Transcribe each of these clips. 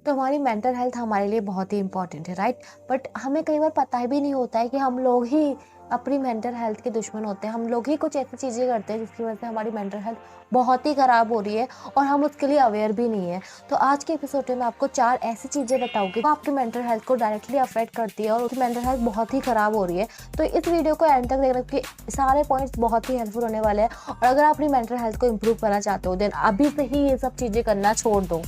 तो हमारी mental health हमारे लिए बहुत ही इंपॉर्टेंट है, राइट। बट हमें कई बार पता भी नहीं होता है कि हम लोग ही अपनी मेंटल हेल्थ के दुश्मन होते हैं। हम लोग ही कुछ ऐसी चीज़ें करते हैं जिसकी वजह से हमारी मेंटल हेल्थ बहुत ही ख़राब हो रही है और हम उसके लिए अवेयर भी नहीं है। तो आज के एपिसोड में मैं आपको 4 ऐसी चीज़ें बताऊंगी जो आपकी मेंटल हेल्थ को डायरेक्टली अफेक्ट करती है और उसकी मेंटल हेल्थ बहुत ही ख़राब हो रही है। तो इस वीडियो को एंड तक देखने के सारे पॉइंट्स बहुत ही हेल्पफुल होने वाले हैं। और अगर आप अपनी मेंटल हेल्थ को इम्प्रूव करना चाहते हो देन अभी से ही ये सब चीज़ें करना छोड़ दो।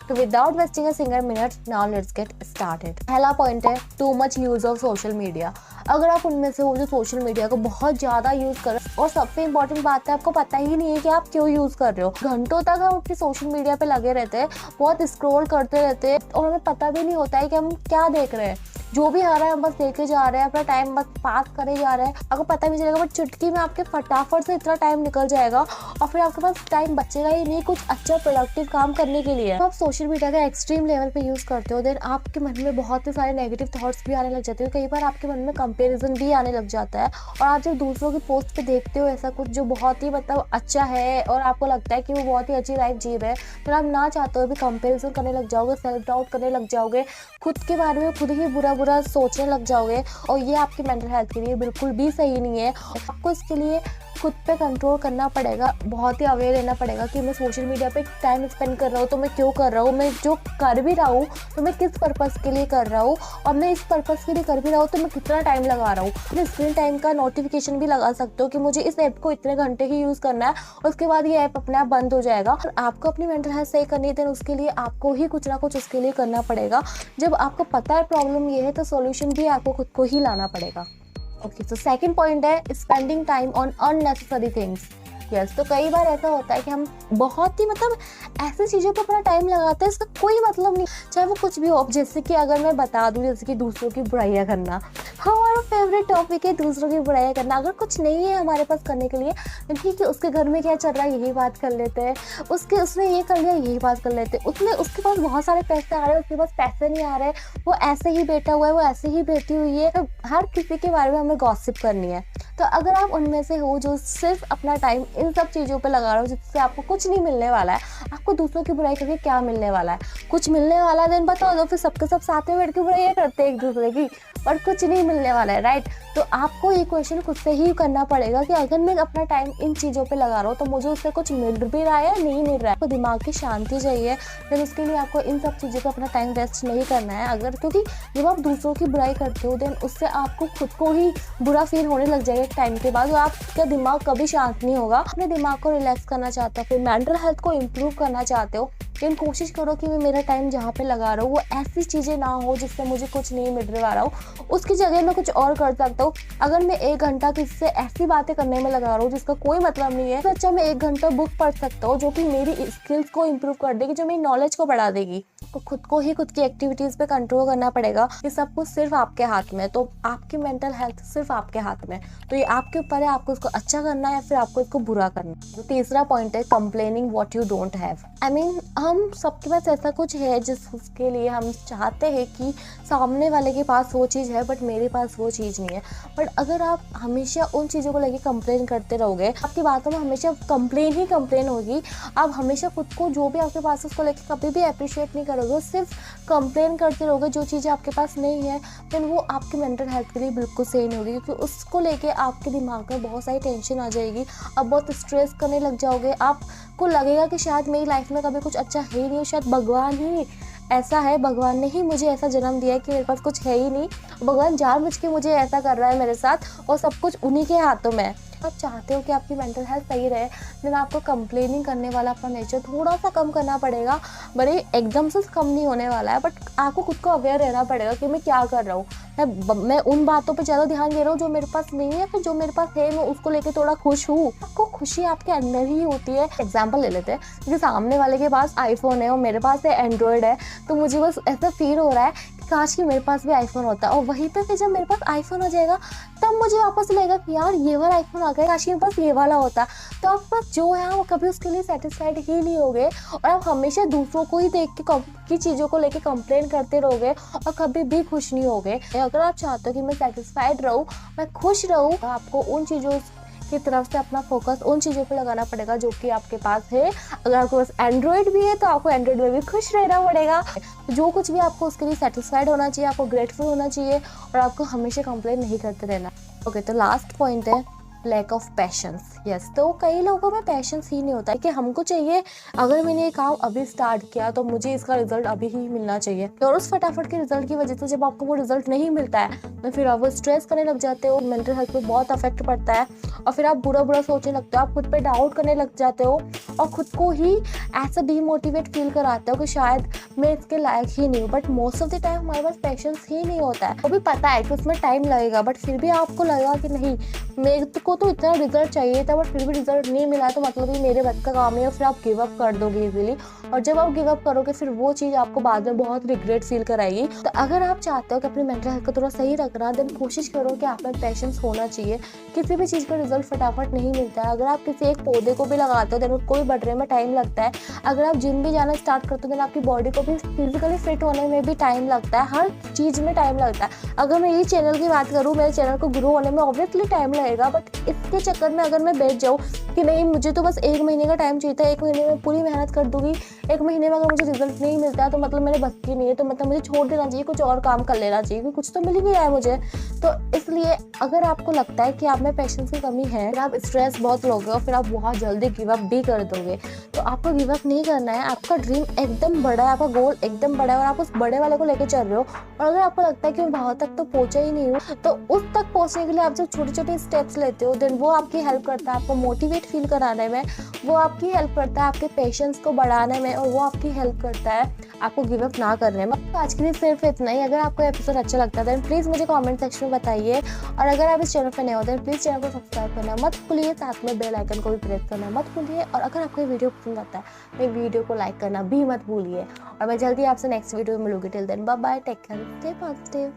तो without wasting a single minute now let's get started. पहला पॉइंट है too much use of social media. अगर आप उनमें से हो जो सोशल मीडिया को बहुत ज़्यादा यूज़ कर रहे हो, और सबसे इंपॉर्टेंट बात है आपको पता ही नहीं है कि आप क्यों यूज़ कर रहे हो। घंटों तक हम अपनी सोशल मीडिया पे लगे रहते हैं, बहुत स्क्रॉल करते रहते हैं और हमें पता भी नहीं होता है कि हम क्या देख रहे हैं। जो भी आ रहा है हम बस देखे जा रहे हैं, अपना टाइम बस पास करे जा रहे हैं। आपको पता भी चलेगा बट चुटकी में आपके फटाफट से इतना टाइम निकल जाएगा और फिर आपके पास टाइम बचेगा ही नहीं कुछ अच्छा प्रोडक्टिव काम करने के लिए। तो आप सोशल मीडिया का एक्सट्रीम लेवल पे यूज़ करते हो देन आपके मन में बहुत ही सारे नेगेटिव थॉट्स भी आने लग जाते हैं। कई बार आपके मन में कंपेरिजन भी आने लग जाता है और आप जब दूसरों की पोस्ट पे देखते हो ऐसा कुछ जो बहुत ही मतलब अच्छा है और आपको लगता है कि वो बहुत ही अच्छी लाइफ जी रहे हैं, तो आप ना चाहते हो भी कंपेरिजन करने लग जाओगे, सेल्फ डाउट करने लग जाओगे, खुद के बारे में खुद ही बुरा बुरा सोचने लग जाओगे और ये आपकी मेंटल हेल्थ के लिए बिल्कुल भी सही नहीं है। आपको इसके लिए खुद पे कंट्रोल करना पड़ेगा, बहुत ही अवेयर रहना पड़ेगा कि मैं सोशल मीडिया पे टाइम स्पेंड कर रहा हूँ तो मैं क्यों कर रहा हूँ, मैं जो कर भी रहा हूँ तो मैं किस पर्पज़ के लिए कर रहा हूँ और मैं इस पर्पज़ के लिए कर भी रहा हूँ तो मैं कितना टाइम लगा रहा हूँ। अपने स्क्रीन टाइम का नोटिफिकेशन भी लगा सकते हो कि मुझे इस ऐप को इतने घंटे ही यूज़ करना है और उसके बाद ये ऐप अपने आप बंद हो जाएगा। और आपको अपनी मेंटल हेल्थ सही करनी है देन उसके लिए आपको ही कुछ ना कुछ उसके लिए करना पड़ेगा। जब आपको पता है प्रॉब्लम ये है तो सॉल्यूशन भी आपको खुद को ही लाना पड़ेगा। ओके, तो सेकंड पॉइंट है spending time on unnecessary things. Yes, तो कई बार ऐसा होता है कि हम बहुत ही मतलब ऐसी चीज़ों पर अपना टाइम लगाते हैं इसका कोई मतलब नहीं, चाहे वो कुछ भी हो। जैसे कि अगर मैं बता दूं जैसे कि दूसरों की बुराइयां करना हमारा फेवरेट टॉपिक है, दूसरों की बुराइयां करना। अगर कुछ नहीं है हमारे पास करने के लिए ठीक है, उसके घर में क्या चल रहा है यही बात कर लेते हैं, उसने ये कर लिया यही बात कर लेते हैं, उसके पास बहुत सारे पैसे आ रहे हैं उसके पास पैसे नहीं आ रहे, वो ऐसे ही बैठा हुआ है वो ऐसे ही बैठी हुई है। तो हर किसी के बारे में हमें गॉसिप करनी है। तो अगर आप उनमें से हो जो सिर्फ अपना टाइम इन सब चीज़ों पे लगा रहे हो जिससे आपको कुछ नहीं मिलने वाला है, आपको दूसरों की बुराई करके क्या मिलने वाला है, कुछ मिलने वाला है देन बता दो, फिर सबके सब साथ में बैठ के बुराइयां करते हैं एक दूसरे की, पर कुछ नहीं मिलने वाला है, राइट। तो आपको ये क्वेश्चन खुद से ही करना पड़ेगा कि अगर मैं अपना टाइम इन चीज़ों पे लगा रहा हूँ तो मुझे उससे कुछ मिल भी रहा है या नहीं मिल रहा है। आपको दिमाग की शांति चाहिए फिर उसके लिए आपको इन सब चीज़ों पर अपना टाइम वेस्ट नहीं करना है। अगर क्योंकि जब आप दूसरों की बुराई करते हो देन उससे आपको खुद को ही बुरा फील होने लग जाएगा एक टाइम के बाद, आपका दिमाग कभी शांत नहीं होगा। अपने दिमाग को रिलैक्स करना चाहते हो, फिर मेंटल हेल्थ को इम्प्रूव करना चाहते हो, लेकिन कोशिश करो कि मैं मेरा टाइम जहाँ पे लगा रहा हूँ वो ऐसी चीज़ें ना हो जिससे मुझे कुछ नहीं मिल रहा हो, उसकी जगह मैं कुछ और कर सकता हूँ। अगर मैं 1 घंटा किसी से ऐसी बातें करने में लगा रहा हूँ जिसका कोई मतलब नहीं है तो अच्छा मैं 1 घंटा बुक पढ़ सकता हूँ जो कि मेरी स्किल्स को इम्प्रूव कर देगी, जो मेरी नॉलेज को बढ़ा देगी। तो खुद को ही खुद की एक्टिविटीज़ पे कंट्रोल करना पड़ेगा। ये सब कुछ सिर्फ आपके हाथ में है, तो आपकी मेंटल हेल्थ सिर्फ आपके हाथ में, तो ये आपके ऊपर है आपको इसको अच्छा करना है या फिर आपको इसको बुरा करना है। तो तीसरा पॉइंट है complaining what you don't have. I mean हम सबके पास ऐसा कुछ है जिसके लिए हम चाहते हैं कि सामने वाले के पास वो चीज़ है बट मेरे पास वो चीज़ नहीं है। बट अगर आप हमेशा उन चीज़ों को लेके कंप्लेन करते रहोगे, आपकी बातों में हमेशा कंप्लेन ही कंप्लेन होगी, आप हमेशा खुद को जो भी आपके पास उसको लेके कभी भी अप्रिशिएट नहीं करोगे, सिर्फ कंप्लेन करते रहोगे जो चीज़ें आपके पास नहीं है, फिर वो आपकी मेंटल हेल्थ के लिए बिल्कुल सही नहीं होगी क्योंकि उसको लेके आपके दिमाग में बहुत सारी टेंशन आ जाएगी, आप बहुत स्ट्रेस करने लग जाओगे, आपको लगेगा कि शायद मेरी लाइफ में कभी कुछ अच्छा है ही नहीं, शायद भगवान ही ऐसा है, भगवान ने ही मुझे ऐसा जन्म दिया है कि मेरे पास कुछ है ही नहीं, भगवान जानबूझ के मुझे ऐसा कर रहा है मेरे साथ और सब कुछ उन्हीं के हाथों में है। आप चाहते हो कि आपकी मेंटल हेल्थ सही रहे देन आपको कंप्लेनिंग करने वाला अपना नेचर थोड़ा सा कम करना पड़ेगा। भले एकदम से कम नहीं होने वाला है बट आपको खुद को अवेयर रहना पड़ेगा कि मैं क्या कर रहा हूँ। मैं उन बातों पे ज़्यादा ध्यान दे रहा हूँ जो मेरे पास नहीं है, फिर जो मेरे पास है मैं उसको लेके थोड़ा खुश हूँ। आपको खुशी आपके अंदर ही होती है। एग्जाम्पल ले लेते हैं कि सामने वाले के पास आईफोन है और मेरे पास है एंड्रॉयड है, तो मुझे बस ऐसा फील हो रहा है काश कि मेरे पास भी आईफोन होता, और वहीं पे फिर जब मेरे पास आईफोन हो जाएगा तब मुझे वापस लगेगा कि यार ये वाला आईफोन आ गया, काश मेरे पास ये वाला होता। तो आप बस जो है वो कभी उसके लिए सेटिस्फाइड ही नहीं होगे और आप हमेशा दूसरों को ही देख के की चीज़ों को लेके कंप्लेन करते रहोगे और कभी भी खुश नहीं होगे। अगर आप चाहते हो कि मैं सेटिस्फाइड रहूँ, मैं खुश रहूँ, तो आपको उन चीज़ों की तरफ से अपना फोकस उन चीज़ों पे लगाना पड़ेगा जो कि आपके पास है। अगर आपके पास एंड्रॉयड भी है तो आपको एंड्रॉयड में भी खुश रहना पड़ेगा। जो कुछ भी आपको उसके लिए सेटिस्फाइड होना चाहिए, आपको ग्रेटफुल होना चाहिए और आपको हमेशा कंप्लेन नहीं करते रहना। ओके, तो लास्ट पॉइंट है लैक ऑफ पैशंस। यस, तो कई लोगों में पैशंस ही नहीं होता है कि हमको चाहिए अगर मैंने ये काम अभी स्टार्ट किया तो मुझे इसका रिजल्ट अभी ही मिलना चाहिए, और उस फटाफट के रिजल्ट की वजह से जब आपको वो रिजल्ट नहीं मिलता है तो फिर आप वो स्ट्रेस करने लग जाते हो, मेंटल हेल्थ पे बहुत अफेक्ट पड़ता है और फिर आप बुरा बुरा सोचने लगते हो, आप खुद पे डाउट करने लग जाते हो और खुद को ही ऐसा डीमोटिवेट फील कराते हो कि शायद मैं इसके लायक ही नहीं हूँ। But most of the time हमारे पास पेशेंस ही नहीं होता है। वो भी पता है कि उसमें टाइम लगेगा, बट फिर भी आपको लगा कि नहीं, मेरे को तो इतना रिजल्ट चाहिए था बट फिर भी रिजल्ट नहीं मिला तो मतलब ये मेरे बस का काम है, और फिर आप गिव अप कर दोगे इजीली। और जब आप गिव अप करोगे फिर वो चीज़ आपको बाद में बहुत रिग्रेट फील कराएगी। तो अगर आप चाहते हो कि अपनी मेंटल हेल्थ को थोड़ा सही रखना, देन कोशिश करो कि आप में पेशेंस होना चाहिए। किसी भी चीज़ का रिजल्ट फटाफट नहीं मिलता है। अगर आप किसी एक पौधे को भी लगाते हो देन उसको भी बढ़ने में टाइम लगता है। अगर आप जिम भी जाना स्टार्ट करते हो देन आपकी बॉडी को भी फिजिकली फिट होने में भी टाइम लगता है, हर चीज़ में टाइम लगता है। अगर मैं ये चैनल की बात करूँ, मेरे चैनल को ग्रो होने में ऑब्वियसली टाइम लगेगा, बट इसके चक्कर में अगर मैं बैठ जाऊँ कि नहीं मुझे तो बस 1 महीने का टाइम चाहिए था, 1 महीने में पूरी मेहनत कर दूंगी, 1 महीने में अगर मुझे रिजल्ट नहीं मिलता है तो मतलब मेरे बस की नहीं है, तो मतलब मुझे छोड़ देना चाहिए, कुछ और काम कर लेना चाहिए क्योंकि कुछ तो मिल ही नहीं रहा है मुझे। तो इसलिए अगर आपको लगता है कि आप में पेशेंस की कमी है, फिर आप स्ट्रेस बहुत लोगे और फिर आप बहुत जल्दी गिव अप भी कर दोगे। तो आपको गिव अप नहीं करना है। आपका ड्रीम एकदम बड़ा है, आपका गोल एकदम बड़ा है और आप उस बड़े वाले को लेकर चल रहे हो। और अगर आपको लगता है कि मैं वहाँ तक तो पहुँचा ही नहीं हूँ, तो उस तक पहुँचने के लिए आप जो छोटे छोटे स्टेप्स लेते हो देन वो आपकी हेल्प करता है आपको मोटिवेट फील कराने में, वो आपकी हेल्प करता है आपके पेशेंस को बढ़ाने में, और वो आपकी हेल्प करता है आपको गिव अप ना करने में। तो आज के लिए सिर्फ इतना ही। अगर आपको एपिसोड अच्छा लगता है देन प्लीज़ मुझे कमेंट सेक्शन में बताइए, और अगर आप इस चैनल पर नए हो देन प्लीज़ चैनल को सब्सक्राइब करना मत भूलिए, साथ में बेल आइकन को भी प्रेस करना मत भूलिए, और अगर आपको ये वीडियो पसंद आता है तो वीडियो को लाइक करना भी मत भूलिए। और मैं जल्दी आपसे नेक्स्ट वीडियो में मिलूंगी। Till then bye bye, take care, stay positive.